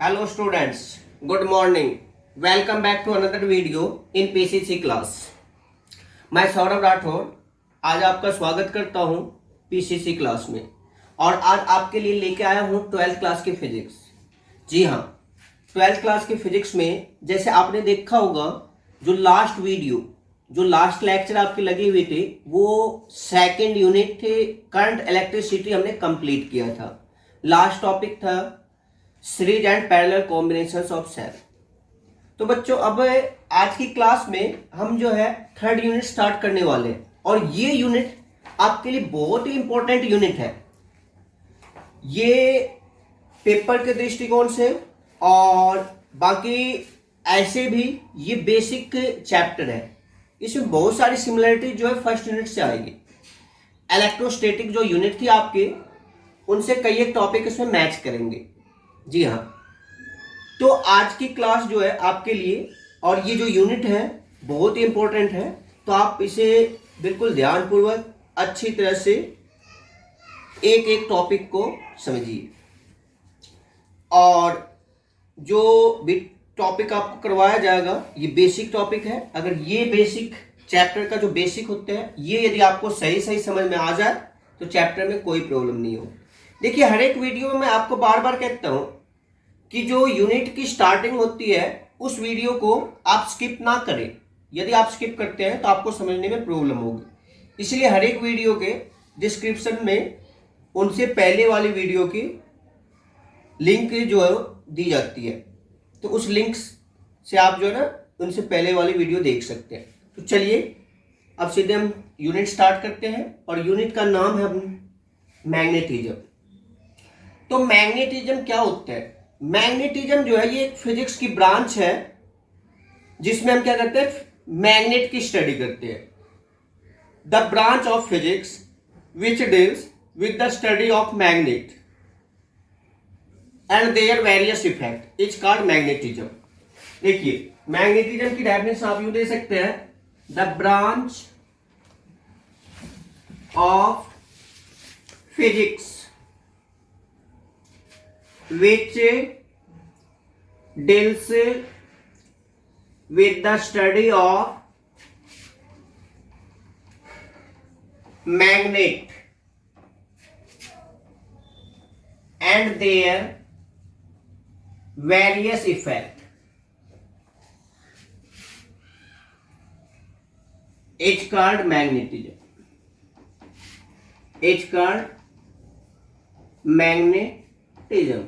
Hello students, good morning. Welcome back to another video in PCC class. मैं सौरभ राठौर आज आपका स्वागत करता हूं PCC क्लास में और आज आपके लिए लेके आया हूं 12th क्लास की फिजिक्स। जी हाँ, 12th क्लास की फिजिक्स में जैसे आपने देखा होगा जो लास्ट लेक्चर आपकी लगी हुई थी वो सेकेंड यूनिट थे करंट इलेक्ट्रिसिटी हमने कंप्लीट किया था। लास्ट टॉपिक था series and parallel combinations of cell. तो बच्चों अब आज की क्लास में हम जो है थर्ड यूनिट स्टार्ट करने वाले हैं और ये यूनिट आपके लिए बहुत ही इंपॉर्टेंट यूनिट है। ये पेपर के दृष्टिकोण से और बाकी ऐसे भी ये बेसिक चैप्टर है। इसमें बहुत सारी सिमिलरिटी जो है फर्स्ट यूनिट से आएगी। इलेक्ट्रोस्टैटिक जो यूनिट थी आपके उनसे कई एक टॉपिक इसमें मैच करेंगे। जी हाँ, तो आज की क्लास जो है आपके लिए और ये जो यूनिट है बहुत ही इंपॉर्टेंट है, तो आप इसे बिल्कुल ध्यानपूर्वक अच्छी तरह से एक एक टॉपिक को समझिए। और जो भी टॉपिक आपको करवाया जाएगा ये बेसिक टॉपिक है। अगर ये बेसिक चैप्टर का जो बेसिक होते हैं ये यदि आपको सही समझ में आ जाए तो चैप्टर में कोई प्रॉब्लम नहीं हो। देखिए, हर एक वीडियो में मैं आपको बार बार कहता हूं कि जो यूनिट की स्टार्टिंग होती है उस वीडियो को आप स्किप ना करें। यदि आप स्किप करते हैं तो आपको समझने में प्रॉब्लम होगी। इसलिए हर एक वीडियो के डिस्क्रिप्शन में उनसे पहले वाली वीडियो की लिंक जो है दी जाती है, तो उस लिंक से आप जो है ना उनसे पहले वाली वीडियो देख सकते हैं। तो चलिए अब सीधे हम यूनिट स्टार्ट करते हैं और यूनिट का नाम है मैग्नेटिज्म। तो मैग्नेटिज्म क्या होता है? मैग्नेटिज्म जो है ये एक फिजिक्स की ब्रांच है जिसमें हम क्या करते हैं, मैग्नेट की स्टडी करते हैं। The branch of physics which deals with the study of magnet and their various effect is called magnetism. देखिए, मैग्नेटिज्म की डेफिनेशन आप यूं दे सकते हैं, the branch of physics which deals with the study of magnet and their various effect. It's called magnetism. It's called magnetism.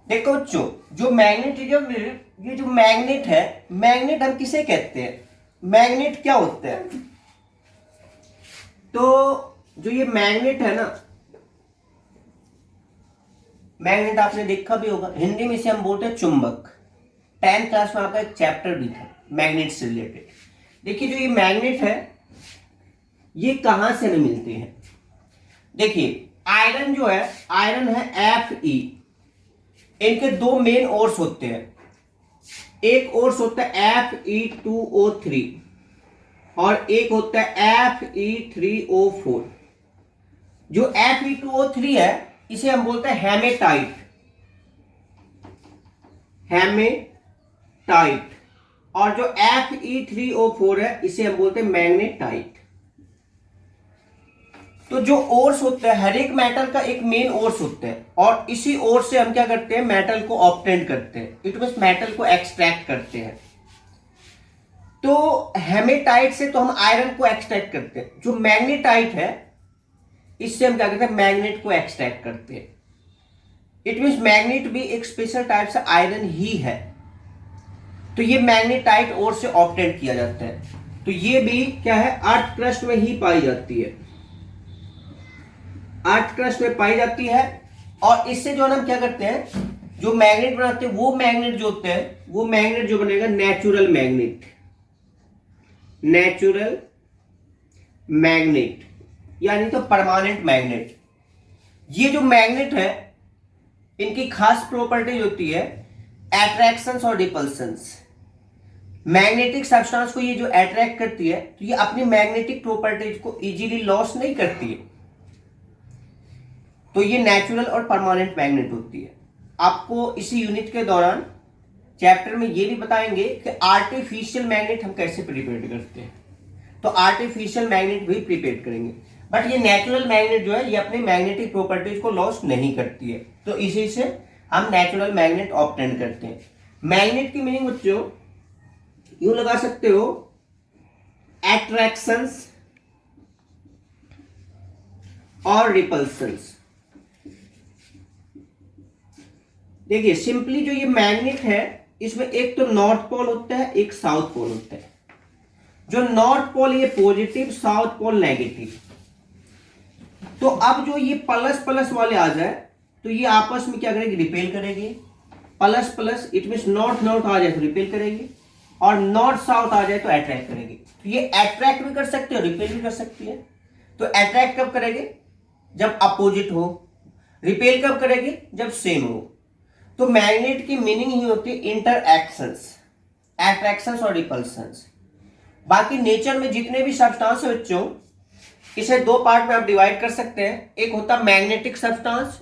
देखो बच्चों, जो मैग्नेटिज्म में ये जो मैग्नेट है, मैग्नेट हम किसे कहते हैं? मैग्नेट क्या होता है? तो जो ये मैग्नेट है ना, मैग्नेट आपने देखा भी होगा, हिंदी में इसे हम बोलते हैं चुंबक। 10th क्लास में आपका एक चैप्टर भी था मैग्नेट से रिलेटेड। देखिए, जो ये मैग्नेट है ये कहां से हमें मिलते हैं? देखिए, आयरन जो है, आयरन है Fe। इनके दो मेन ओर्स होते हैं। एक ओर्स होता है Fe2O3 और एक होता है Fe3O4। जो Fe2O3 है इसे हम बोलते हैं हेमेटाइट। और जो Fe3O4 है इसे हम बोलते हैं मैग्नेटाइट। तो जो ओर्स होते हैं, हर एक मेटल का एक मेन ओर्स होता है और इसी ओर्स से हम क्या करते हैं, मेटल को ऑब्टेन करते हैं। इट मींस मेटल को एक्सट्रैक्ट करते हैं। तो हेमेटाइट से तो हम आयरन को एक्सट्रैक्ट करते हैं। जो मैग्नेटाइट है इससे हम क्या करते हैं, मैग्नेट को एक्सट्रैक्ट करते हैं। इट मींस मैग्नेट भी एक स्पेशल टाइप से आयरन ही है। तो ये मैग्नेटाइट ओर्स से ऑब्टेन किया जाता है। तो ये भी क्या है, अर्थ क्रस्ट में ही पाई जाती है। अर्थ क्रस्ट में पाई जाती है और इससे जो हम क्या करते हैं, जो मैग्नेट बनाते हैं वो मैग्नेट जो होते हैं, वो मैग्नेट जो बनेगा नेचुरल मैग्नेट यानी तो परमानेंट मैग्नेट। ये जो मैग्नेट है इनकी खास प्रॉपर्टीज होती है अट्रैक्शंस और रिपल्शंस। मैग्नेटिक सब्सटेंस को ये जो अट्रैक्ट करती है तो ये अपनी मैग्नेटिक प्रॉपर्टीज को इजीली लॉस नहीं करती है। तो ये नेचुरल और परमानेंट मैग्नेट होती है। आपको इसी यूनिट के दौरान चैप्टर में ये भी बताएंगे कि आर्टिफिशियल मैग्नेट हम कैसे प्रिपेयर करते हैं, तो आर्टिफिशियल मैग्नेट भी प्रिपेयर करेंगे। बट ये नेचुरल मैग्नेट जो है ये अपने मैग्नेटिक प्रॉपर्टीज को लॉस नहीं करती है, तो इसी से हम नेचुरल मैग्नेट ऑब्टेन करते हैं। मैग्नेट की मीनिंग बच्चों यूं लगा सकते हो, एट्रैक्शंस और रिपल्सन्स। देखिए सिंपली जो ये मैग्नेट है इसमें एक तो नॉर्थ पोल होता है, एक साउथ पोल होता है। जो नॉर्थ पोल ये पॉजिटिव, साउथ पोल नेगेटिव। तो अब जो ये प्लस प्लस वाले आ जाए तो ये आपस में क्या करेगी, रिपेल करेगी। Plus plus it mean north north आ जाए तो रिपेल करेगी, और नॉर्थ साउथ आ जाए तो अट्रैक्ट करेगी। तो ये अट्रैक्ट भी कर सकती है और रिपेल भी कर सकती है। तो अट्रैक्ट कब करेगी, जब अपोजिट हो। रिपेल कब करेगी, जब सेम हो। तो मैग्नेट की मीनिंग ही होती है इंटरएक्शंस, अट्रैक्शंस और रिपल्शंस। बाकी नेचर में जितने भी सब्सटेंस है बच्चों, इसे दो पार्ट में आप डिवाइड कर सकते हैं। एक होता मैग्नेटिक सब्सटेंस,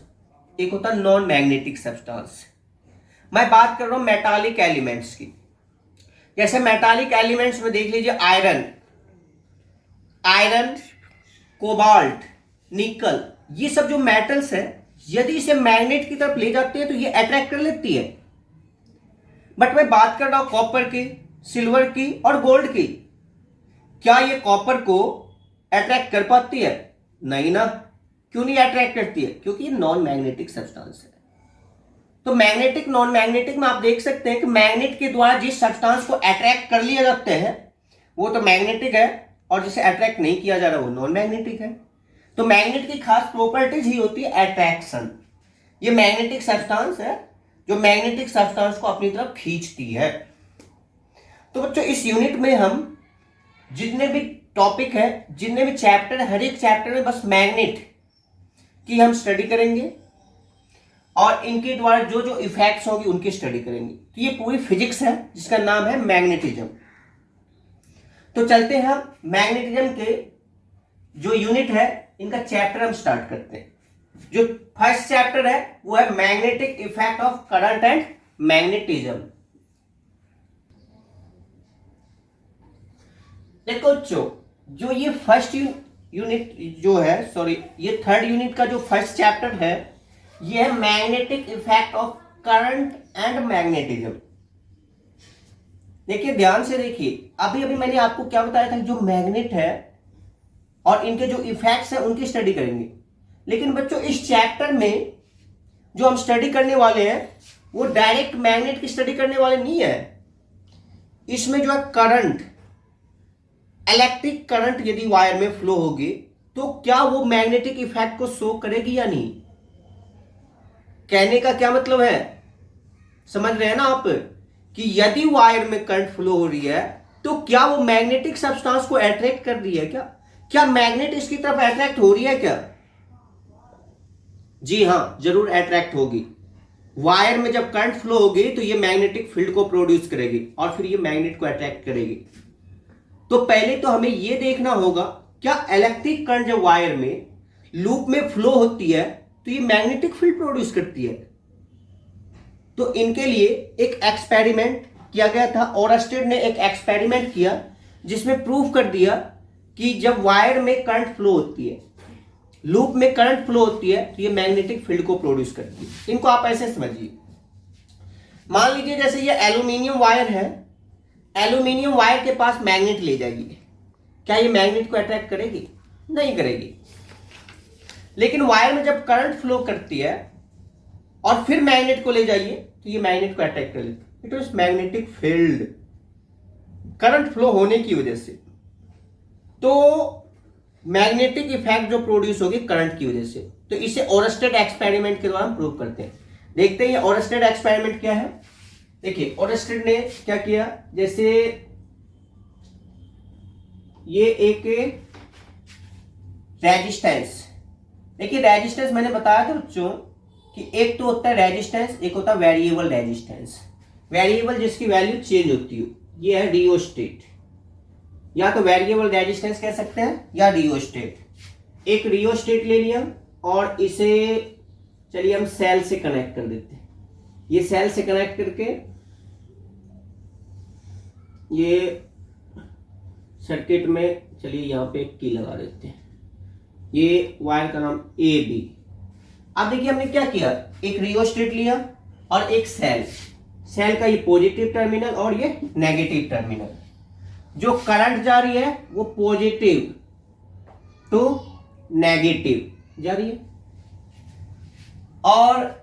एक होता नॉन मैग्नेटिक सब्सटेंस। मैं बात कर रहा हूं मेटालिक एलिमेंट्स की। जैसे मेटालिक एलिमेंट्स में देख लीजिए आयरन, कोबाल्ट, निकल, ये सब जो मेटल्स है यदि इसे मैग्नेट की तरफ ले जाते हैं तो ये अट्रैक्ट कर लेती है। बट मैं बात कर रहा हूं कॉपर की, सिल्वर की और गोल्ड की। क्या ये कॉपर को अट्रैक्ट कर पाती है? नहीं ना। क्यों नहीं अट्रैक्ट करती है? क्योंकि ये नॉन मैग्नेटिक सब्सटेंस है। तो मैग्नेटिक नॉन मैग्नेटिक में आप देख सकते हैं कि मैग्नेट के द्वारा जिस सब्सटेंस को अट्रैक्ट कर लिया जाते हैं वो तो मैग्नेटिक है, और जिसे अट्रैक्ट नहीं किया जा रहा वो नॉन मैग्नेटिक है। तो मैग्नेट की खास प्रॉपर्टीज ही होती है अट्रैक्शन। ये मैग्नेटिक सब्सटेंस है जो मैग्नेटिक सब्सटेंस को अपनी तरफ खींचती है। तो बच्चों इस यूनिट में हम जितने भी टॉपिक है, जितने भी चैप्टर, हर एक चैप्टर में बस मैग्नेट की हम स्टडी करेंगे और इनके द्वारा जो जो इफेक्ट्स होंगे उनकी स्टडी करेंगे। तो ये पूरी फिजिक्स है जिसका नाम है मैग्नेटिज्म। तो चलते हैं हम मैग्नेटिज्म के जो यूनिट है इनका चैप्टर हम स्टार्ट करते हैं। जो फर्स्ट चैप्टर है वो है magnetic effect of current and magnetism. देखो जो ये फर्स्ट यूनिट जो है, सॉरी ये थर्ड यूनिट का जो फर्स्ट चैप्टर है ये है magnetic effect of current and magnetism. देखिए ध्यान से देखिए, अभी अभी मैंने आपको क्या बताया था, जो मैग्नेट है और इनके जो इफेक्ट्स हैं उनकी स्टडी करेंगे। लेकिन बच्चों इस चैप्टर में जो हम स्टडी करने वाले हैं वो डायरेक्ट मैग्नेट की स्टडी करने वाले नहीं है। इसमें जो है करंट, इलेक्ट्रिक करंट यदि वायर में फ्लो होगी तो क्या वो मैग्नेटिक इफेक्ट को शो करेगी या नहीं। कहने का क्या मतलब है, समझ रहे हैं ना आप, कि यदि वायर में करंट फ्लो हो रही है तो क्या वो मैग्नेटिक सब्सटेंस को अट्रैक्ट कर रही है, क्या मैग्नेट इसकी तरफ अट्रैक्ट हो रही है क्या? जी हाँ, जरूर अट्रैक्ट होगी। वायर में जब करंट फ्लो होगी तो ये मैग्नेटिक फील्ड को प्रोड्यूस करेगी और फिर ये मैग्नेट को अट्रैक्ट करेगी। तो पहले तो हमें यह देखना होगा क्या इलेक्ट्रिक करंट जब वायर में लूप में फ्लो होती है तो ये मैग्नेटिक फील्ड प्रोड्यूस करती है। तो इनके लिए एक एक्सपेरिमेंट किया गया था। ओरस्टेड ने एक एक्सपेरिमेंट किया जिसमें प्रूव कर दिया कि जब वायर में करंट फ्लो होती है, लूप में करंट फ्लो होती है तो ये मैग्नेटिक फील्ड को प्रोड्यूस करती है। इनको आप ऐसे समझिए, मान लीजिए जैसे ये एल्यूमिनियम वायर है, एल्यूमिनियम वायर के पास मैग्नेट ले जाइए, क्या ये मैग्नेट को अट्रैक्ट करेगी? नहीं करेगी। लेकिन वायर में जब करंट फ्लो करती है और फिर मैग्नेट को ले जाइए तो ये मैग्नेट को अट्रैक्ट कर लेती है। It is magnetic field, current flow होने की वजह से। तो मैग्नेटिक इफेक्ट जो प्रोड्यूस होगी करंट की वजह से, तो इसे ओरस्टेड एक्सपेरिमेंट के द्वारा हम प्रूव करते हैं। देखते हैं ये ओरस्टेड एक्सपेरिमेंट क्या है। देखिए ओरस्टेड ने क्या किया, जैसे ये एक रेजिस्टेंस, देखिए रेजिस्टेंस मैंने बताया था बच्चों कि एक तो होता है रेजिस्टेंस, एक होता है वेरिएबल रेजिस्टेंस। वेरिएबल जिसकी वैल्यू चेंज होती हो, ये है रियोस्टेट, या तो वेरिएबल रेजिस्टेंस कह सकते हैं या रियोस्टेट। एक रियोस्टेट ले लिया और इसे चलिए हम सेल से कनेक्ट कर देते हैं। ये सेल से कनेक्ट करके ये सर्किट में, चलिए यहाँ पे एक की लगा देते हैं, ये वायर का नाम ए बी। अब देखिए हमने क्या किया, एक रियोस्टेट लिया और एक सेल, सेल का ये पॉजिटिव टर्मिनल और ये नेगेटिव टर्मिनल। जो करंट जा रही है वो पॉजिटिव टू नेगेटिव जा रही है, और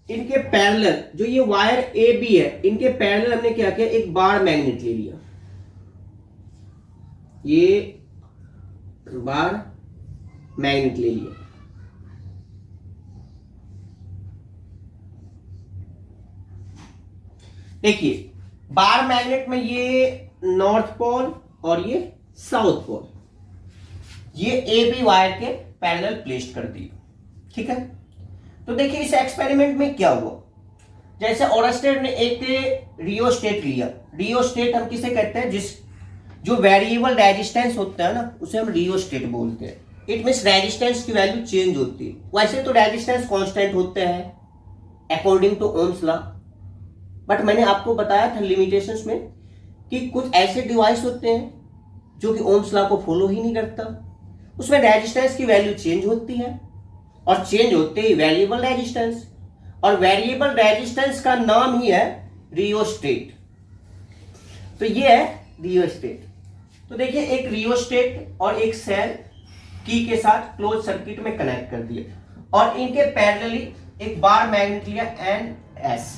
इनके पैरेलल जो ये वायर ए बी है, इनके पैरेलल हमने क्या किया, एक बार मैग्नेट ले लिया। ये बार मैग्नेट ले लिया। देखिए बार मैग्नेट में ये नॉर्थ पोल और ये साउथ पोल, ये ए बी वायर के पैरेलल प्लेस्ड कर दिया, ठीक है। तो देखिए इस एक्सपेरिमेंट में क्या हुआ, जैसे ओरस्टेड ने एक रियोस्टेट लिया। रियोस्टेट हम किसे कहते हैं, जिस जो वेरिएबल रेजिस्टेंस होता है ना, उसे हम रियोस्टेट बोलते हैं। इट मींस रेजिस्टेंस की वैल्यू चेंज होती है। वैसे तो रेजिस्टेंस कांस्टेंट होते हैं according to Ohm's law, but मैंने आपको बताया था लिमिटेशंस में कि कुछ ऐसे डिवाइस होते हैं जो कि ओम्स लॉ को फॉलो ही नहीं करता, उसमें रेजिस्टेंस की वैल्यू चेंज होती है, और चेंज होते ही वेरिएबल रेजिस्टेंस, और वेरिएबल रेजिस्टेंस का नाम ही है रियोस्टेट। तो ये है रियोस्टेट। तो देखिए एक रियोस्टेट और एक सेल की के साथ क्लोज सर्किट में कनेक्ट कर दिया, और इनके पैरेलली एक बार मैग्नेट लिया एन एस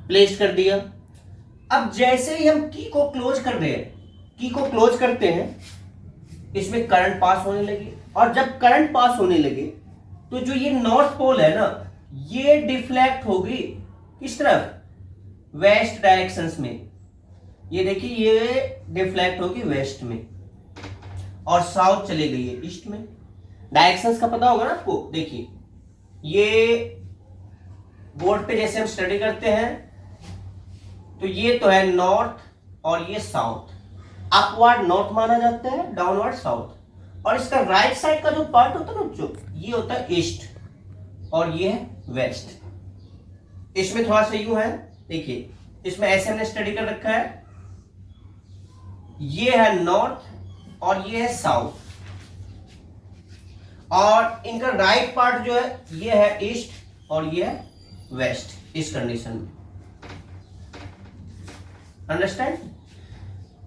प्लेस कर दिया। अब जैसे ही हम की को क्लोज कर रहे हैं, की को क्लोज करते हैं, इसमें करंट पास होने लगी, और जब करंट पास होने लगे तो जो ये नॉर्थ पोल है ना, ये डिफ्लेक्ट होगी किस तरफ, वेस्ट डायरेक्शंस में। ये देखिए ये डिफ्लेक्ट होगी वेस्ट में, और साउथ चले गई है ईस्ट में। डायरेक्शंस का पता होगा ना आपको। देखिए ये बोर्ड पे जैसे हम स्टडी करते हैं, तो ये तो है नॉर्थ और ये साउथ। अपवर्ड नॉर्थ माना जाता है, डाउनवर्ड साउथ, और इसका राइट साइड का जो पार्ट होता है ना, जो ये होता है ईस्ट, और ये है वेस्ट। इसमें थोड़ा सा यूं है, देखिए इसमें ऐसे हमने स्टडी कर रखा है, ये है नॉर्थ और ये है साउथ, और इनका राइट पार्ट जो है ये है ईस्ट और ये है वेस्ट, इस कंडीशन में। अंडरस्टैंड।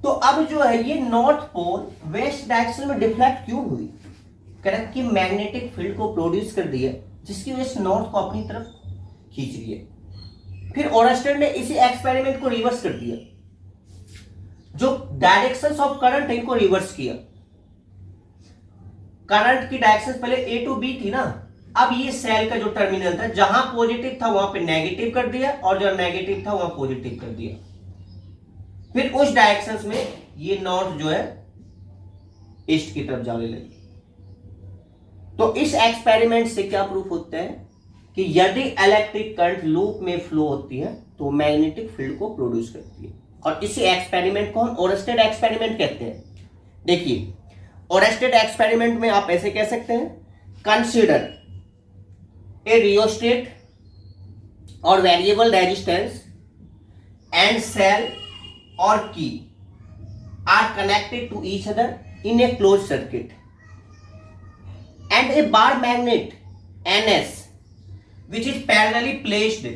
तो अब जो है ये नॉर्थ पोल वेस्ट डायरेक्शन में डिफ्लेक्ट क्यों हुई, करेक्ट कि मैग्नेटिक फील्ड को प्रोड्यूस कर दिया, जिसकी वजह से नॉर्थ को अपनी तरफ खींच रही है। फिर ओरस्टेड ने इसी एक्सपेरिमेंट को रिवर्स कर दिया, जो डायरेक्शंस ऑफ करंट इनको रिवर्स किया। करंट की डायरेक्शन पहले ए टू बी थी ना, अब ये सेल का जो टर्मिनल था, जहां पॉजिटिव था वहां पे नेगेटिव कर दिया, और जो नेगेटिव था वहां पॉजिटिव कर दिया। फिर उस डायरेक्शंस में ये नॉर्थ जो है ईस्ट की तरफ जाने लगी। तो इस एक्सपेरिमेंट से क्या प्रूफ होता है कि यदि इलेक्ट्रिक करंट लूप में फ्लो होती है तो मैग्नेटिक फील्ड को प्रोड्यूस करती है, और इसी एक्सपेरिमेंट को हम ओरस्टेड एक्सपेरिमेंट कहते हैं। देखिए ओरस्टेड एक्सपेरिमेंट में आप ऐसे कह सकते हैं, कंसीडर ए रियोस्टेट और variable resistance and cell or key are connected to each other in a closed circuit, and a bar magnet NS which is parallelly placed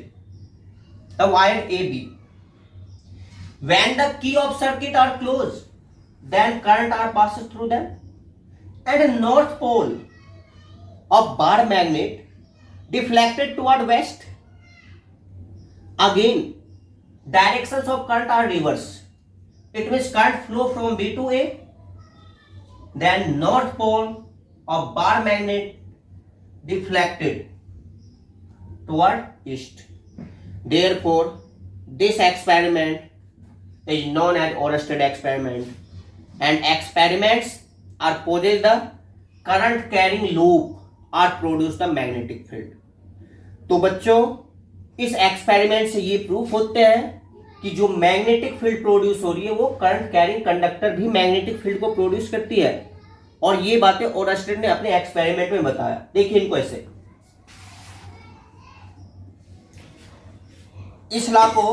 the wire AB. When the key of circuit are closed, then current are passes through them, and a north pole of bar magnet deflected toward west. Again directions of current are reverse. It means current flow from B to A, then north pole of bar magnet deflected toward east. Therefore, this experiment is known as Oersted experiment, and experiments are possess the current carrying loop or produce the magnetic field. तो बच्चों इस experiment से ये proof होते हैं कि जो magnetic field produce हो रही है वो करंट कैरिंग कंडक्टर भी मैग्नेटिक फील्ड को प्रोड्यूस करती है, और ये बातें ओरस्टेड ने अपने एक्सपेरिमेंट में बताया। देखिए इनको ऐसे, इस लॉ को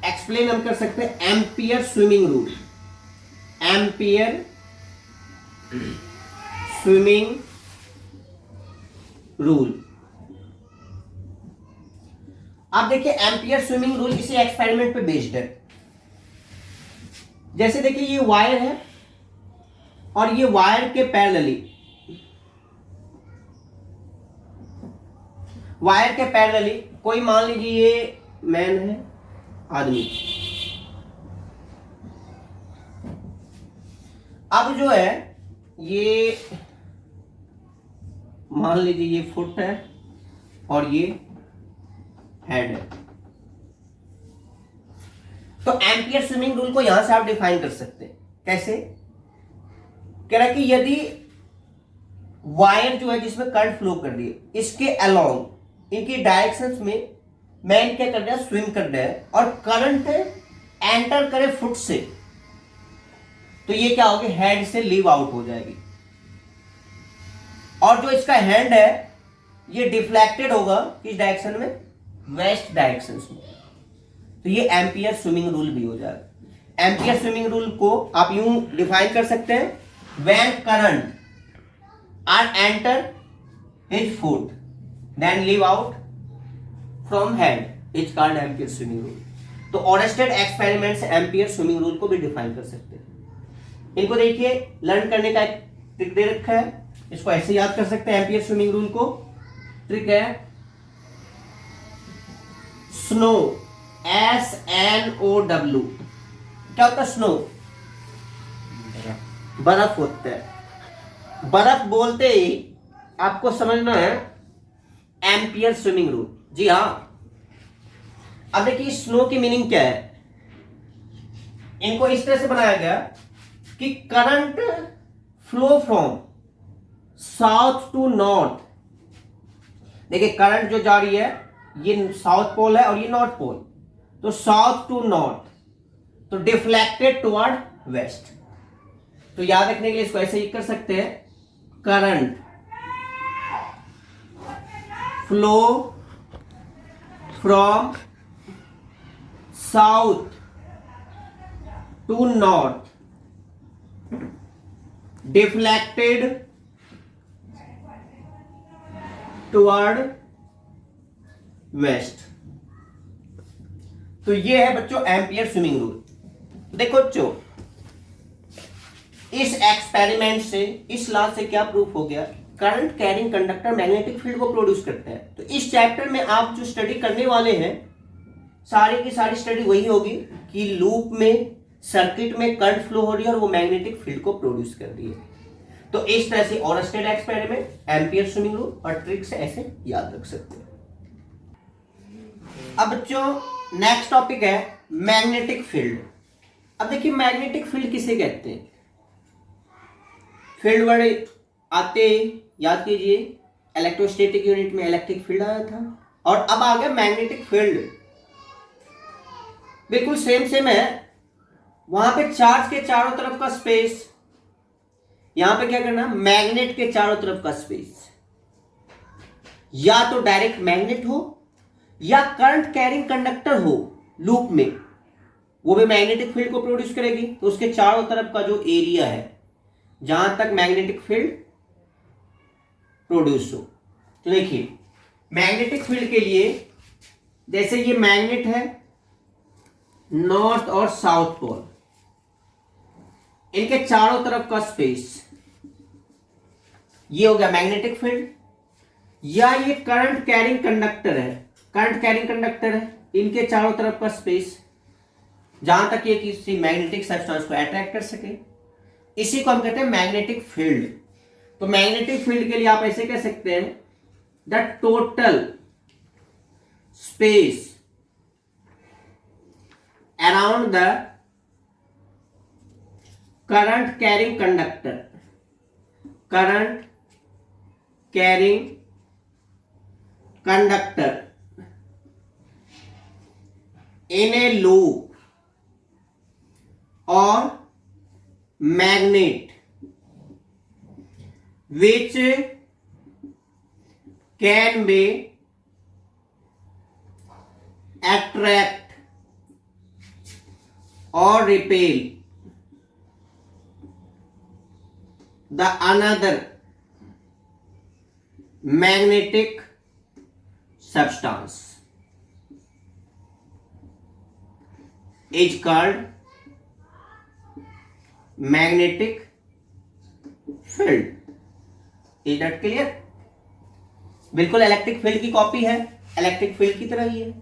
एक्सप्लेन हम कर सकते हैं ampere swimming rule. Ampere swimming rule. आप देखिए एम्पियर स्विमिंग रूल इसी एक्सपेरिमेंट पे बेस्ड है। जैसे देखिए ये वायर है और ये वायर के पैरेलली कोई मान लीजिए ये मैन है, आदमी। अब जो है ये मान लीजिए ये फुट है और ये हेड है। तो एम्पियर स्विमिंग रूल को यहां से आप डिफाइन कर सकते हैं। कैसे? कह रहा है कि यदि वायर जो है जिसमें करंट फ्लो कर रही है, इसके अलोंग इनकी डायरेक्शंस में मैन क्या कर रहा है, स्विम कर रहा है, और करंट एंटर करे फुट से, तो ये क्या होगी, हेड से लीव आउट हो जाएगी। और जो इसका हैंड है ये डिफ्लेक्टेड होगा किस डायरेक्शन में, वेस्ट डायरेक्शन में। तो ये एम्पियर स्विमिंग रूल भी हो जाएगा। एम्पियर स्विमिंग रूल को आप यूं डिफाइन कर सकते हैं, when current are enter his foot then leave out from head is called ampere swimming rule. तो ओरेस्टेड एक्सपेरिमेंट से एम्पियर स्विमिंग रूल को भी डिफाइन कर सकते हैं। इनको देखिए लर्न करने का एक ट्रिक दे रखा है, इसको ऐसे याद कर सकते हैं। एम्पियर स्विमिंग रूल को ट्रिक है स्नो, SNOW। क्या होता है स्नो? बर्फ होता है। बर्फ बोलते ही आपको समझना है एम्पियर स्विमिंग रूल। जी हां। अब देखिए स्नो की मीनिंग क्या है। इनको इस तरह से बनाया गया कि current flow from south to north. देखिए करंट जो जा रही है ये साउथ पोल है और ये नॉर्थ पोल, तो साउथ टू नॉर्थ, तो डिफ्लेक्टेड टुवर्ड वेस्ट। तो याद रखने के लिए इसको ऐसे ही कर सकते हैं, current flow from south to north deflected toward west. तो ये है बच्चों एम्पियर स्विमिंग रूल। देखो बच्चों इस एक्सपेरिमेंट से, इस लॉ से क्या प्रूफ हो गया, current carrying conductor magnetic field को प्रोड्यूस करता है। तो इस चैप्टर में आप जो स्टडी करने वाले हैं सारी की सारी स्टडी वही होगी कि लूप में, सर्किट में करंट फ्लो हो रही है और वो मैग्नेटिक फील्ड को प्रोड्यूस कर रही है। तो इस तरह से Oersted experiment, ampere swimming rule और ट्रिक से ऐसे याद रख सकते हैं। अब बच्चों नेक्स्ट टॉपिक है मैग्नेटिक फील्ड। अब देखिए मैग्नेटिक फील्ड किसे कहते हैं। फील्ड वर्ड आते याद कीजिए, इलेक्ट्रोस्टैटिक यूनिट में इलेक्ट्रिक फील्ड आया था, और अब आ गया मैग्नेटिक फील्ड। बिल्कुल सेम है। वहां पे चार्ज के चारों तरफ का स्पेस, यहां पे क्या करना, मैग्नेट के चारों तरफ का स्पेस। या तो डायरेक्ट मैग्नेट हो या करंट कैरिंग कंडक्टर हो लूप में, वो भी मैग्नेटिक फील्ड को प्रोड्यूस करेगी। तो उसके चारों तरफ का जो एरिया है जहां तक मैग्नेटिक फील्ड प्रोड्यूस हो। तो देखिए मैग्नेटिक फील्ड के लिए, जैसे ये मैग्नेट है, नॉर्थ और साउथ पोल, इनके चारों तरफ का स्पेस, ये हो गया मैग्नेटिक फील्ड। या ये करंट कैरिंग कंडक्टर है, करंट कैरिंग कंडक्टर है, इनके चारों तरफ का स्पेस, जहां तक ये किसी मैग्नेटिक सब्सटेंस को अट्रैक्ट कर सके, इसी को हम कहते हैं मैग्नेटिक फील्ड। तो मैग्नेटिक फील्ड के लिए आप ऐसे कह सकते हैं, the total space around the current carrying conductor, current carrying conductor in a loop or magnet which can be attract or repel the another magnetic substance is called magnetic field. Is that clear? बिल्कुल electric field की copy है, electric field की तरह ही है।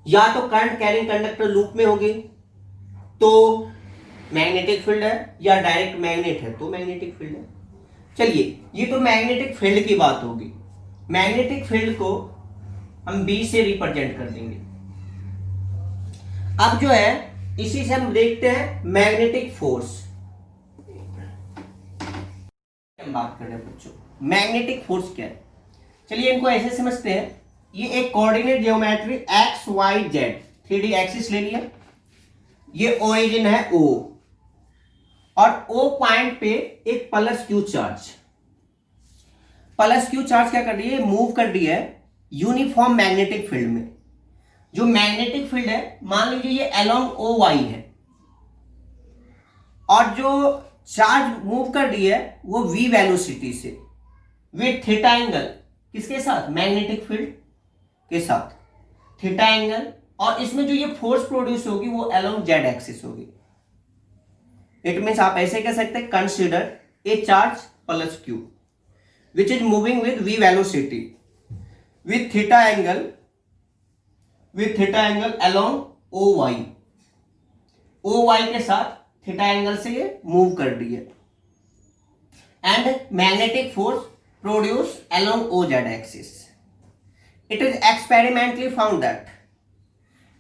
या तो current carrying conductor loop में होगी तो मैग्नेटिक फील्ड है, या डायरेक्ट मैग्नेट है तो मैग्नेटिक फील्ड है। चलिए, ये तो मैग्नेटिक फील्ड की बात होगी। मैग्नेटिक फील्ड को हम बी से रिप्रेजेंट कर देंगे। अब जो है इसी से हम देखते हैं मैग्नेटिक फोर्स। हम बात कर रहे हैं बच्चों, मैग्नेटिक फोर्स क्या है। चलिए इनको ऐसे समझते हैं, ये एक coordinate geometry X Y Z 3D axis ले लिया। ये ओरिजिन है O और O पॉइंट पे एक plus Q charge, plus Q charge क्या कर रही है, मूव कर रही है यूनिफॉर्म मैग्नेटिक फील्ड में। जो मैग्नेटिक फील्ड है मान लीजिए ये अलोंग ओ वाई है, और जो चार्ज मूव कर रही है वो v वेलोसिटी से विथ थीटा एंगल, किसके साथ, मैग्नेटिक फील्ड के साथ थीटा एंगल। और इसमें जो ये फोर्स प्रोड्यूस होगी वो अलोंग जेड एक्सिस होगी। इट मीन्स आप ऐसे कह सकते हैं, consider a charge plus Q which is moving with v velocity with theta angle along O Y के साथ थीटा एंगल से ये मूव कर रही है। And magnetic force produce along O Z axis. It is experimentally found that,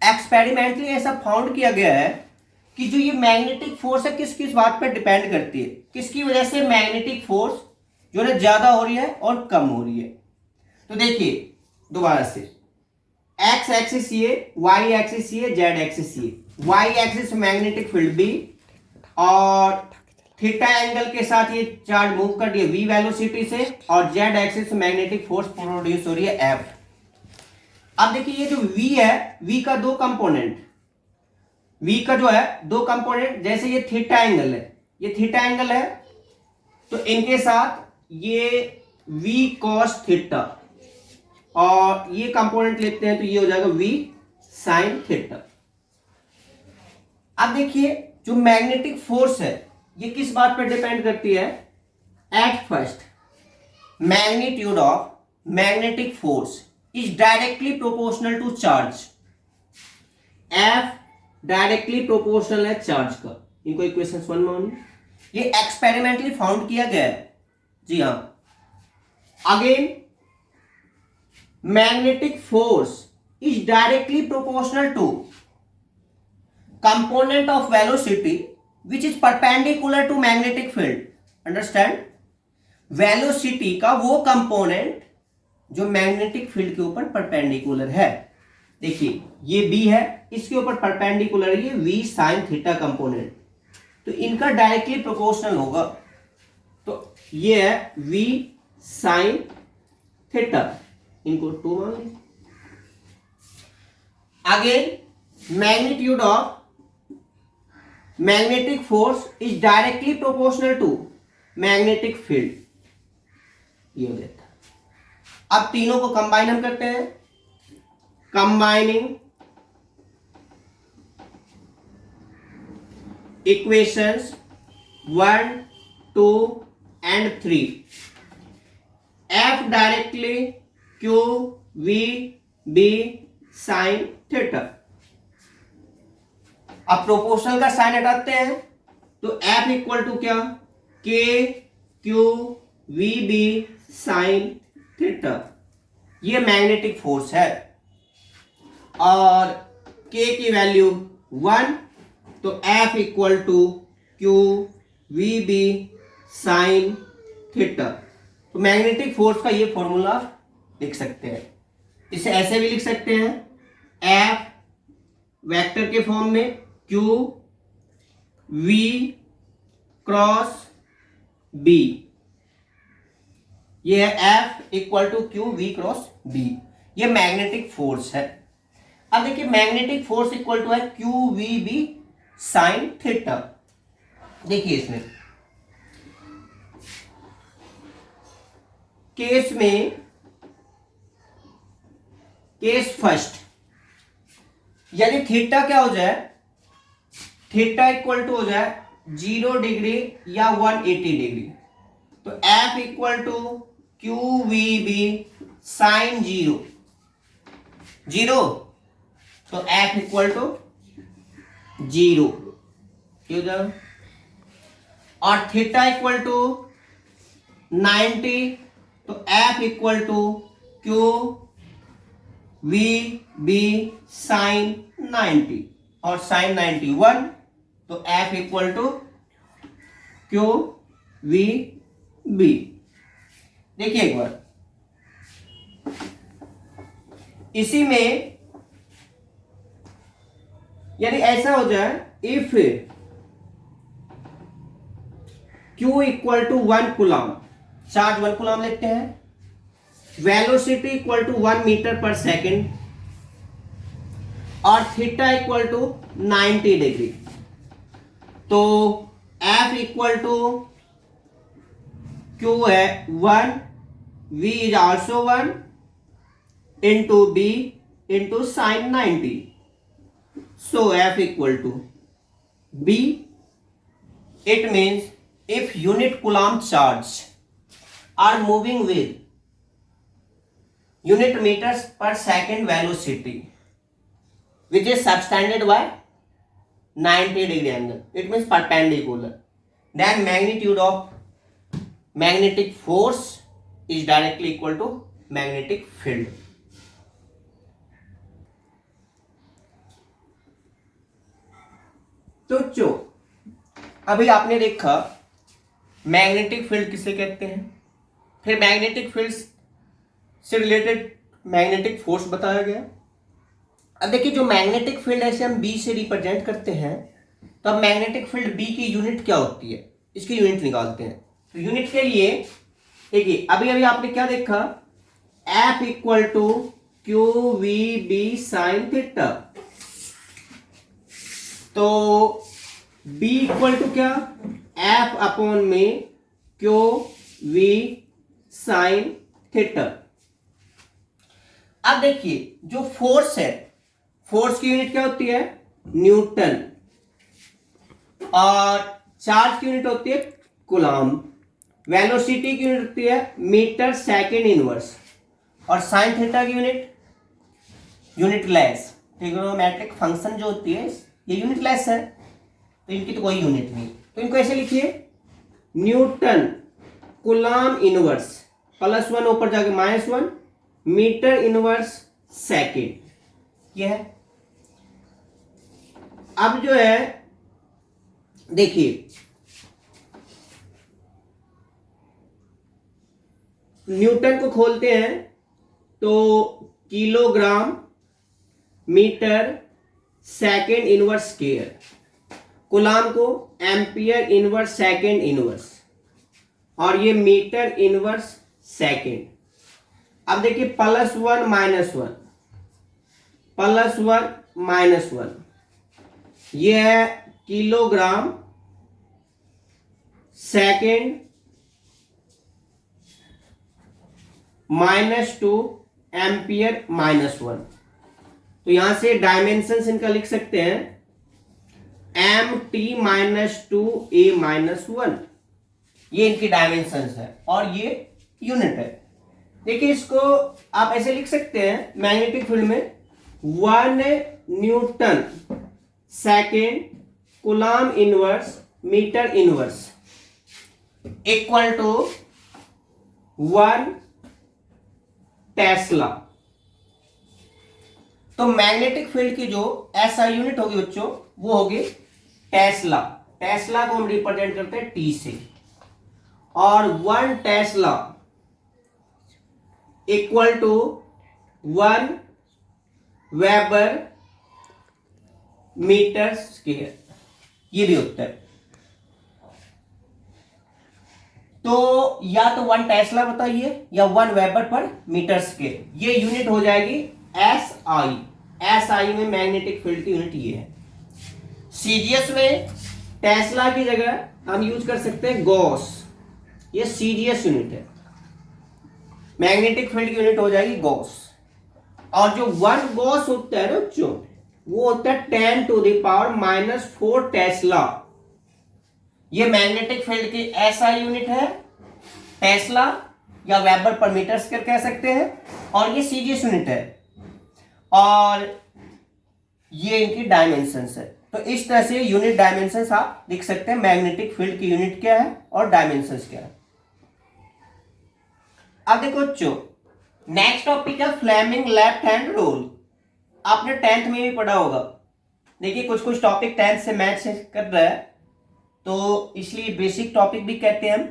experimentally ऐसा found किया गया है कि जो ये मैग्नेटिक फोर्स है किस किस बात पर डिपेंड करती है, किसकी वजह से मैग्नेटिक फोर्स जो है ज्यादा हो रही है और कम हो रही है। तो देखिए दोबारा से, एक्स एक्सिस ये, वाई एक्सिस ये, जेड एक्सिस ये। Y axis magnetic field B और थीटा एंगल के साथ ये चार्ज मूव कर रही है v वेलोसिटी से, और Z axis magnetic force produce हो रही है F। अब देखिए ये जो v है, v का दो कंपोनेंट, v का जो है दो कंपोनेंट, जैसे ये थीटा एंगल है, ये थीटा एंगल है तो इनके साथ ये v cos थीटा, और ये कंपोनेंट लेते हैं तो ये हो जाएगा v sin थीटा। अब देखिए जो मैग्नेटिक फोर्स है ये किस बात पर डिपेंड करती है, at first magnitude of magnetic force is directly proportional to charge. F directly proportional है चार्ज का। इनको इक्वेशन 1 मान, ये एक्सपेरिमेंटली फाउंड किया गया है। जी हाँ, again magnetic force is directly proportional to component of velocity which is perpendicular to magnetic field. Understand? Velocity का वो कंपोनेंट जो मैग्नेटिक फील्ड के ऊपर परपेंडिकुलर है। देखिए ये b है, इसके ऊपर परपेंडिकुलर है ये v sin थीटा कंपोनेंट, तो इनका डायरेक्टली प्रोपोर्शनल होगा। तो ये है v sin थीटा, इनको 2 मान लीजिए। Again magnitude of magnetic force is directly proportional to magnetic field, ये हो जाता है। अब तीनों को कंबाइन हम करते हैं, combining equations 1, 2 and 3, F directly Q V B sin theta. अब प्रोपोर्शनल का साइन हटाते हैं तो F इक्वल टू क्या, K Q V B sin theta. ये मैग्नेटिक फोर्स है और K की वैल्यू 1, तो F equal to Q V B sin theta. तो मैग्नेटिक फोर्स का ये फॉर्मूला लिख सकते हैं। इसे ऐसे भी लिख सकते हैं, F वेक्टर के फॉर्म में Q V क्रॉस B, ये है F equal to Q V cross B। ये मैग्नेटिक फोर्स है। अब देखिए मैग्नेटिक फोर्स इक्वल टू है Q V B sine theta. देखिए इसमें केस फर्स्ट, यदि थीटा क्या हो जाए, थीटा इक्वल टू हो जाए 0 डिग्री या 180 डिग्री, तो F equal to Q V B sine 0, तो एफ इक्वल टू 0 क्यों जाए, और थीटा इक्वल टू 90, तो F equal to Q V B sine 90, और साइन 91, तो F equal to Q V B. देखिए एक बार इसी में यानी ऐसा हो जाए, if Q equal to 1 coulomb, charge 1 coulomb लेते हैं, वेलोसिटी इक्वल टू 1 मीटर पर सेकेंड, और थीटा इक्वल टू 90 डिग्री, तो F इक्वल टू Q है 1, V is also 1 into B into sign 90, so F equal to B. It means if unit coulomb charge are moving with unit meters per second velocity which is subtended by 90 degree angle, it means perpendicular, then magnitude of magnetic force is directly equal to magnetic field. तो जो अभी आपने देखा magnetic field किसे कहते हैं, फिर magnetic field से रिलेटेड मैग्नेटिक फोर्स बताया गया। अब देखिए जो मैग्नेटिक फील्ड ऐसे हम बी से रिप्रेजेंट करते हैं, तो अब मैग्नेटिक फील्ड बी की यूनिट क्या होती है, इसकी यूनिट निकालते हैं। तो यूनिट के लिए देखिए अभी अभी आपने क्या देखा, F equal to Q V B sine theta, तो B इक्वल टू क्या, F अपॉन में क्यू वी साइन थीटा। अब देखिए जो फोर्स है, फोर्स की यूनिट क्या होती है, न्यूटन, और चार्ज की यूनिट होती है कूलॉम, वेलोसिटी की यूनिट होती है मीटर सेकेंड इनवर्स, और साइन थीटा की यूनिटलेस, ट्रिग्नोमेट्रिक फंक्शन जो होती है ये यूनिटलेस है, तो इनकी तो कोई यूनिट नहीं, तो इनको ऐसे लिखिए न्यूटन कूलॉम इनवर्स +1 ऊपर जाके -1 मीटर इनवर्स सेकेंड, ये है। अब जो है देखिए न्यूटन को खोलते हैं तो kilogram metre second inverse square, coulomb को एम्पियर इनवर्स सेकेंड इनवर्स, और ये मीटर इनवर्स सेकेंड। अब देखिए +1 -1 +1 -1, ये है किलोग्राम सेकेंड -2 एम्पियर -1, तो यहां से डायमेंशन इनका लिख सकते हैं mt-2a-1, ये इनकी डायमेंशन है और ये यूनिट है। देखिए इसको आप ऐसे लिख सकते हैं मैग्नेटिक फील्ड में 1 newton second coulomb inverse metre inverse equal to 1 tesla. तो मैग्नेटिक फील्ड की जो एसआई यूनिट होगी बच्चों वो होगी टेस्ला, टेस्ला को हम रिप्रेजेंट करते हैं टी से, और 1 tesla equal to 1 weber metre square, ये भी होता है। तो या तो 1 टेस्ला बताइए या 1 वेबर पर मीटर स्क्वायर, ये यूनिट हो जाएगी एसआई। SI में मैग्नेटिक फील्ड की यूनिट ये है। CGS में टेस्ला की जगह हम यूज कर सकते हैं गॉस, ये CGS यूनिट है, मैग्नेटिक फील्ड की यूनिट हो जाएगी गॉस। और जो 1 गॉस होता है ना बच्चों, वो होता है 10⁻⁻⁴ टेस्ला। ये मैग्नेटिक फील्ड की SI यूनिट है, टेस्ला या वेबर पर मीटर स्क्वायर कह सकते हैं, और ये CGS यूनिट है, और ये इनकी डायमेंशंस है। तो इस तरह से यूनिट डायमेंशंस आप लिख सकते हैं, मैग्नेटिक फील्ड की यूनिट क्या है और डायमेंशंस क्या है। अब देखो बच्चों, नेक्स्ट टॉपिक है फ्लेमिंग लेफ्ट हैंड रूल। आपने 10th में भी पढ़ा होगा। देखिए कुछ कुछ टॉपिक 10th से मैच से कर रहा है, तो इसलिए बेसिक टॉपिक भी कहते हैं हम,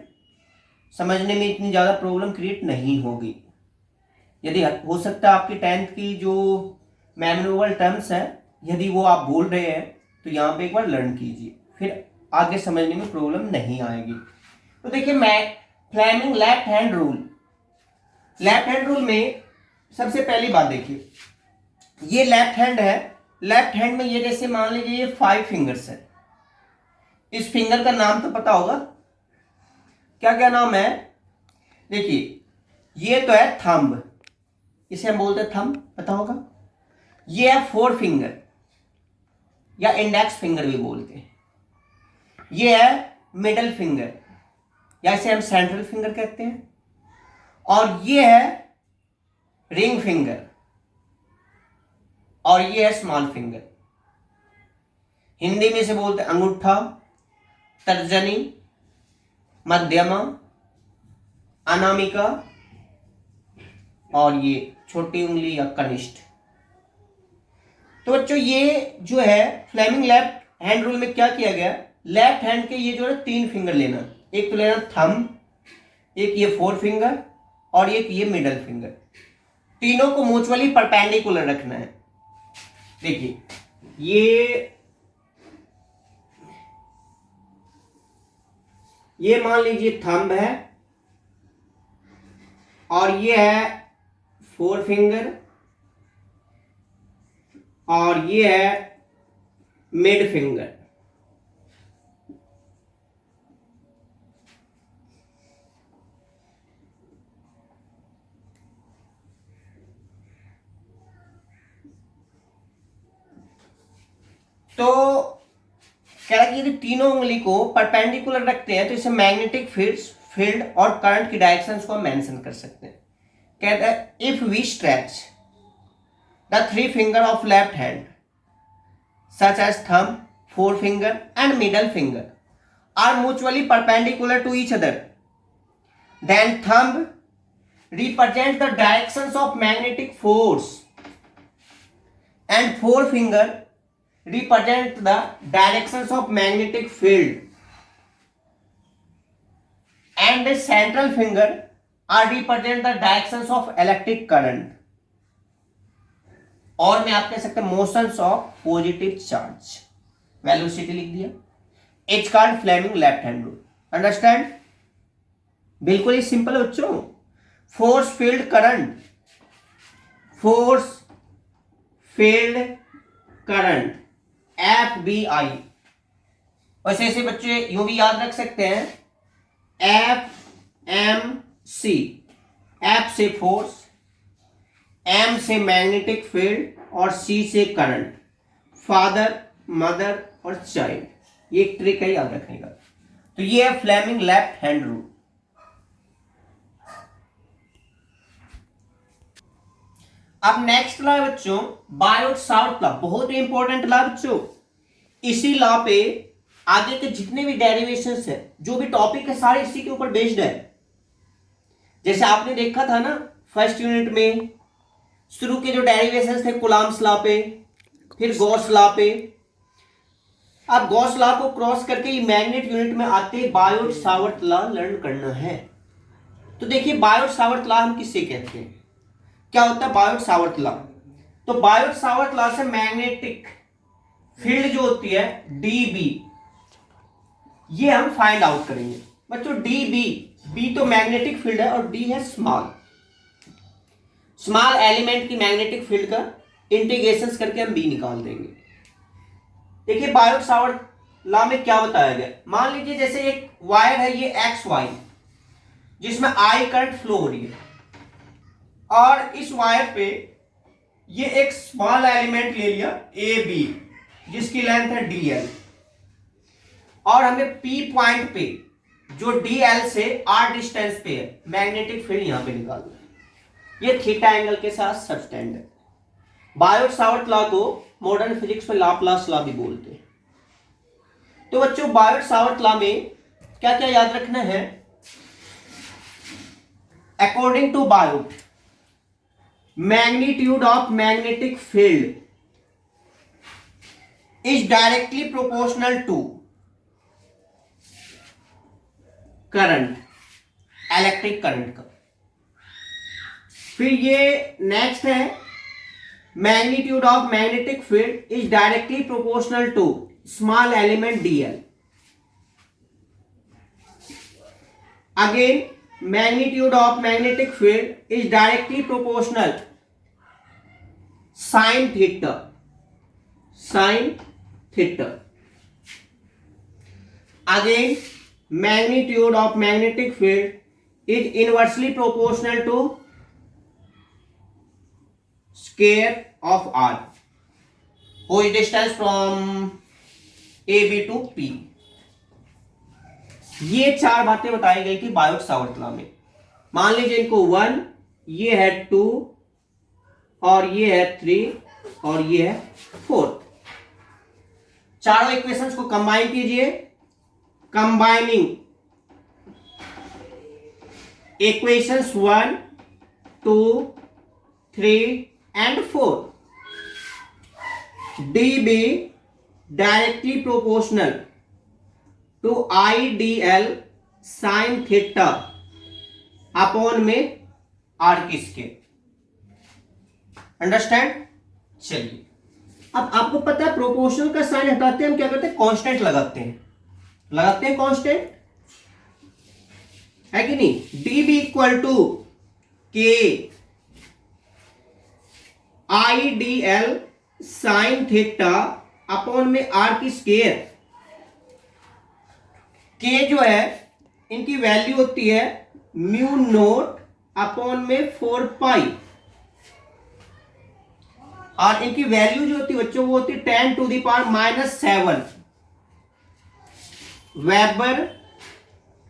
समझने में इतनी ज़्यादा प्रॉब्लम क्रिएट नहीं होगी। यदि हो सकता है आपकी 10th की जो मेमोरेबल टर्म्स हैं, यदि वो आप भूल रहे हैं तो यहाँ पे एक बार लर्न कीजिए, फिर आगे समझने में प्रॉब्लम नहीं आएगी। तो देखिए मैं Fleming left hand rule, left hand rule में सबसे पहली बात देखिए, ये लेफ्ट हैंड है, लेफ्ट हैंड में ये जैसे मान लीजिए ये 5 फिंगर्स है, इस फिंगर का नाम तो पता होगा, क्या क्या नाम है? देखिए ये तो है थंब, इसे हम बोलते हैं थंब, पता होगा। ये है 4 फिंगर या इंडेक्स फिंगर भी बोलते हैं। ये है मिडल फिंगर या इसे हम सेंट्रल फिंगर कहते हैं, और ये है रिंग फिंगर, और ये है स्मॉल फिंगर। हिंदी में इसे बोलते हैं अंगूठा, तर्जनी, मध्यमा, अनामिका, और ये छोटी उंगली या कनिष्ठ। तो बच्चों ये जो है फ्लेमिंग लेफ्ट हैंड रूल में क्या किया गया, लेफ्ट हैंड के ये जो है 3 फिंगर लेना, एक तो लेना थंब, एक ये 4 फिंगर, और एक ये मिडल फिंगर, तीनों को म्यूचुअली परपेंडिकुलर रखना है। देखिए ये मान लीजिए थंब है, और ये है 4 फिंगर, और ये है मिड फिंगर। तो कह रहा कि यदि तीनों उंगली को परपेंडिकुलर रखते हैं तो इसे मैग्नेटिक फील्ड और करंट की डायरेक्शंस को मेंशन कर सकते हैं। कहता है if we stretch the 3 finger of left hand such as thumb, 4 finger and middle finger are mutually perpendicular to each other, then thumb represents the directions of magnetic force and 4 finger represent the directions of magnetic field, and the central finger are represent the directions of electric current, और मैं आप कह सकते हैं motions of positive charge. Velocity लिख दिया। It's called Fleming left hand rule. Understand? बिल्कुल ही सिंपल है बच्चों। Force field current, force field current FBI, वैसे ऐसे बच्चे यूं भी याद रख सकते हैं FMC, F से फोर्स, M से मैग्नेटिक फील्ड और C से करंट, फादर, मदर और चाइल्ड। ये एक ट्रिक है याद रखने का। तो ये है फ्लेमिंग लेफ्ट हैंड रूल। अब नेक्स्ट लॉ है बच्चों बायोट सावर्त लॉ, बहुत ही इंपॉर्टेंट लॉ बच्चों। इसी लॉ पे आगे के जितने भी डेरिवेशंस है, जो भी टॉपिक है, सारे इसी के ऊपर बेस्ड है। जैसे आपने देखा था ना फर्स्ट यूनिट में, शुरू के जो डेरिवेशंस थे कूलॉम्स लॉ पे, फिर गॉस लॉ पे। अब गॉस लॉ को क्रॉस करके ये मैग्नेट यूनिट में आते बायोट सावर्त लॉ लर्न करना है। तो देखिए बायोट सावर्त लॉ हम किससे कहते हैं, क्या होता है बायोट सावर्त लॉ? तो बायोट सावर्त लॉ से मैग्नेटिक फील्ड जो होती है DB, ये हम फाइंड आउट करेंगे बच्चों। DB, B तो मैग्नेटिक फील्ड है और D है स्मॉल एलिमेंट की मैग्नेटिक फील्ड का इंटीग्रेशन करके हम बी निकाल देंगे। देखिए बायोट सावर्ट लॉ में क्या बताया गया, मान लीजिए जैसे एक वायर है ये एक्स वाई जिसमें आई करंट फ्लो हो रही है, और इस वायर पे ये एक स्मॉल एलिमेंट ले लिया ए बी जिसकी लेंथ है डी एल, और हमें पी पॉइंट पे जो डी एल से आर डिस्टेंस पे है मैग्नेटिक फील्ड यहां पे निकालना है। ये थीटा एंगल के साथ सबटेंड है। बायोट सावर्ट लॉ को मॉडर्न फिजिक्स में लाप्लास लॉ भी बोलते हैं। तो बच्चों बायोट सावर्ट लॉ में क्या क्या याद रखना है, according to Biot magnitude of magnetic field is directly proportional to current, electric current का। फिर ये नेक्स्ट है magnitude of magnetic field is directly proportional to small element dl। Again magnitude of magnetic field is directly proportional sin theta, again magnitude of magnetic field is inversely proportional to square of r, whose distance from AB to P। ये चार बातें बताई गई थी Biot Savart law में। मान लीजिए इनको 1, ये है 2, और ये है 3, और ये है 4। चारों इक्वेशंस को कंबाइन कीजिए। Combining equations 1, 2, 3 and 4, dB directly proportional to I D L sine theta upon में आर की स्केल। अंडरस्टैंड। चलिए अब आपको पता है प्रोपोर्शनल का साइन हटाते हैं हम क्या करते हैं, कांस्टेंट लगाते हैं कांस्टेंट, है कि नहीं। डी बी इक्वल टू के I D L sine theta upon में आर की स्केल। के जो है इनकी वैल्यू होती है म्यू नोट अपॉन में 4 पाई, और इनकी वैल्यू जो होती है बच्चों वो होती है 10⁻⁻7 वेबर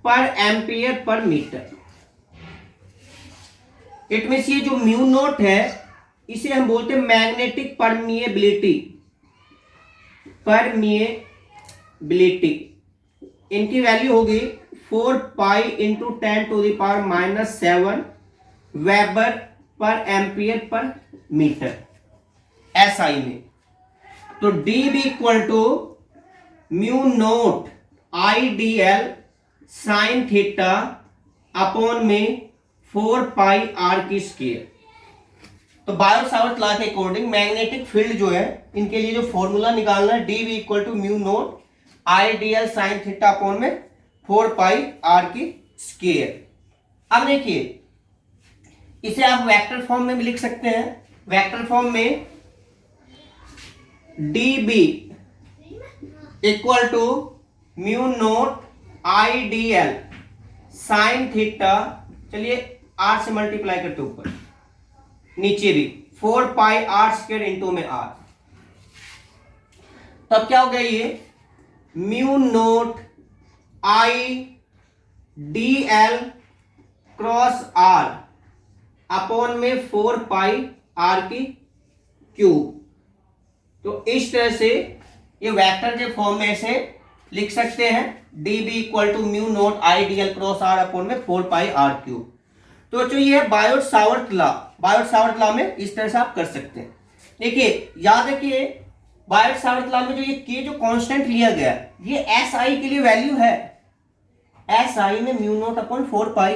पर एम्पियर पर मीटर। इट मीन्स ये जो म्यू नोट है इसे हम बोलते हैं मैग्नेटिक परमिएबिलिटी। इनकी वैल्यू होगी 4 पाई इंटू 10⁻⁻7 वेबर पर एम्पियर पर मीटर एसआई में। तो d B equal to mu naught I D L sine theta upon में 4 पाई आर की स्केल। तो बायोट सावर्ट लॉ के अकॉर्डिंग मैग्नेटिक फील्ड जो है इनके लिए जो फॉर्मूला निकालना है d B equal to mu naught I D L sine theta upon में 4 पाई आर की स्केल। अब देखिए इसे आप वेक्टर फॉर्म में भी लिख सकते हैं। वेक्टर फॉर्म में D B equal to mu naught I D L sine theta, चलिए आर से मल्टीप्लाई करते ऊपर नीचे भी 4 पाई आर स्क्वायर इंटू में आर। तब क्या हो गया ये mu naught I D L cross R upon में 4 पाई आर की क्यूब। तो इस तरह से ये वेक्टर के फॉर्म में से लिख सकते हैं D B equal to mu naught I D L cross R upon में 4 पाई आर क्यूब। तो जो ये है Biot Savart law, Biot Savart law में इस तरह से आप कर सकते हैं। देखिए याद रखिए बायोट सावर्ट लॉ में जो ये के जो कांस्टेंट लिया गया ये एस आई के लिए वैल्यू है, एस आई में mu naught upon 4 pi.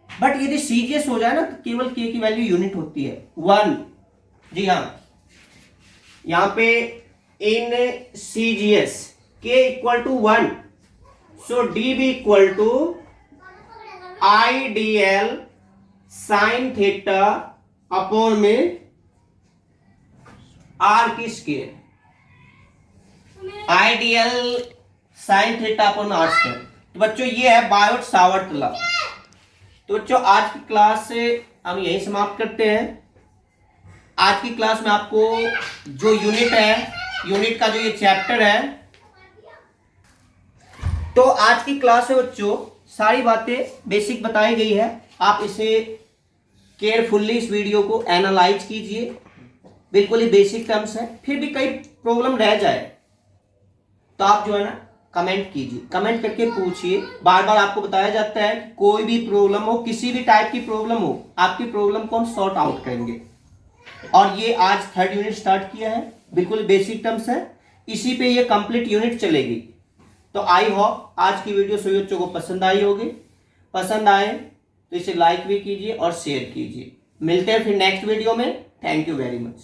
But यदि सीजीएस हो जाए ना तो केवल के की वैल्यू यूनिट होती है 1। जी हाँ, यहां पे in CGS K equal to 1, so D B equal to I D L sine theta upon में आर की square, ideal sine theta upon R square. तो बच्चों ये है बायोट सावर्ट लॉ। तो बच्चों आज की क्लास से हम यही समाप्त करते हैं। आज की क्लास में आपको जो यूनिट है, यूनिट का जो ये चैप्टर है, तो आज की क्लास में बच्चों सारी बातें बेसिक बताई गई है। आप इसे केयरफुल्ली इस वीडियो को एनालाइज कीजिए। बिल्कुल ही बेसिक टर्म्स है, फिर भी कई प्रॉब्लम रह जाए तो आप जो है ना कमेंट कीजिए, कमेंट करके पूछिए। बार बार आपको बताया जाता है कि कोई भी प्रॉब्लम हो, किसी भी टाइप की प्रॉब्लम हो, आपकी प्रॉब्लम को हम सॉर्ट आउट करेंगे। और ये आज 3rd यूनिट स्टार्ट किया है, बिल्कुल बेसिक टर्म्स है, इसी पे ये कंप्लीट यूनिट चलेगी। तो आई होप आज की वीडियो सभी बच्चों को पसंद आई होगी। पसंद आए तो इसे लाइक भी कीजिए और शेयर कीजिए। मिलते हैं फिर नेक्स्ट वीडियो में। Thank you very much.